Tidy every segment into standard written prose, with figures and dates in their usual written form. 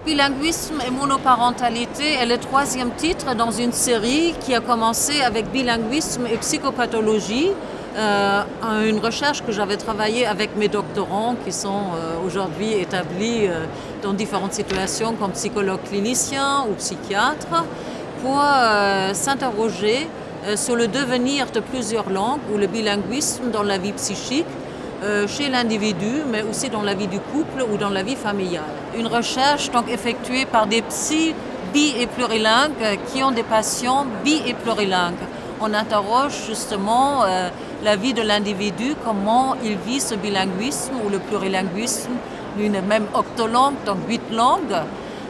Bilinguisme et monoparentalité est le troisième titre dans une série qui a commencé avec bilinguisme et psychopathologie, une recherche que j'avais travaillée avec mes doctorants qui sont aujourd'hui établis dans différentes situations comme psychologues cliniciens ou psychiatres pour s'interroger sur le devenir de plusieurs langues ou le bilinguisme dans la vie psychique chez l'individu, mais aussi dans la vie du couple ou dans la vie familiale. Une recherche donc effectuée par des psys bi- et plurilingues qui ont des patients bi- et plurilingues. On interroge justement la vie de l'individu, comment il vit ce bilinguisme ou le plurilinguisme d'une même octolangue, donc 8 langues,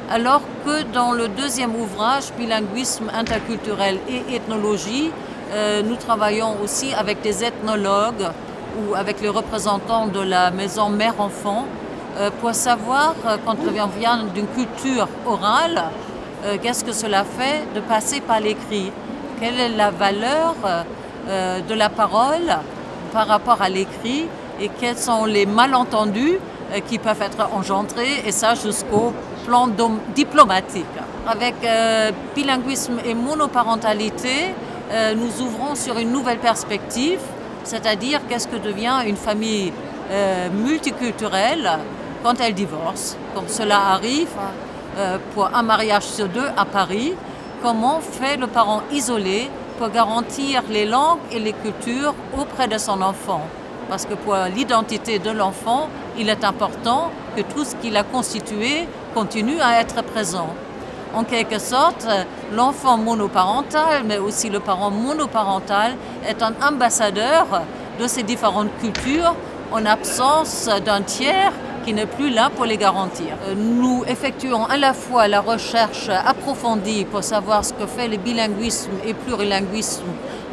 alors que dans le deuxième ouvrage, Bilinguisme interculturel et ethnologie, nous travaillons aussi avec des ethnologues ou avec les représentants de la maison mère-enfant pour savoir, quand on vient d'une culture orale, qu'est-ce que cela fait de passer par l'écrit. Quelle est la valeur de la parole par rapport à l'écrit et quels sont les malentendus qui peuvent être engendrés, et ça jusqu'au plan diplomatique. Avec bilinguisme et monoparentalité, nous ouvrons sur une nouvelle perspective, c'est-à-dire qu'est-ce que devient une famille multiculturelle quand elle divorce, comme cela arrive pour un mariage sur 2 à Paris. Comment fait le parent isolé pour garantir les langues et les cultures auprès de son enfant? Parce que pour l'identité de l'enfant, il est important que tout ce qu'il a constitué continue à être présent. En quelque sorte, l'enfant monoparental, mais aussi le parent monoparental, est un ambassadeur de ces différentes cultures en absence d'un tiers qui n'est plus là pour les garantir. Nous effectuons à la fois la recherche approfondie pour savoir ce que fait le bilinguisme et plurilinguisme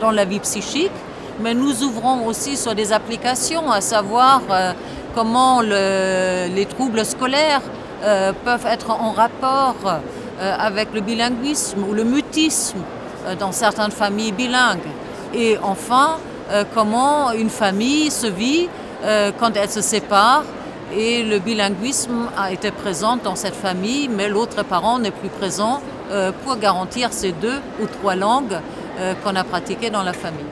dans la vie psychique, mais nous ouvrons aussi sur des applications, à savoir comment les troubles scolaires peuvent être en rapport avec le bilinguisme ou le mutisme dans certaines familles bilingues. Et enfin, comment une famille se vit quand elle se sépare et le bilinguisme a été présent dans cette famille, mais l'autre parent n'est plus présent pour garantir ces 2 ou 3 langues qu'on a pratiquées dans la famille.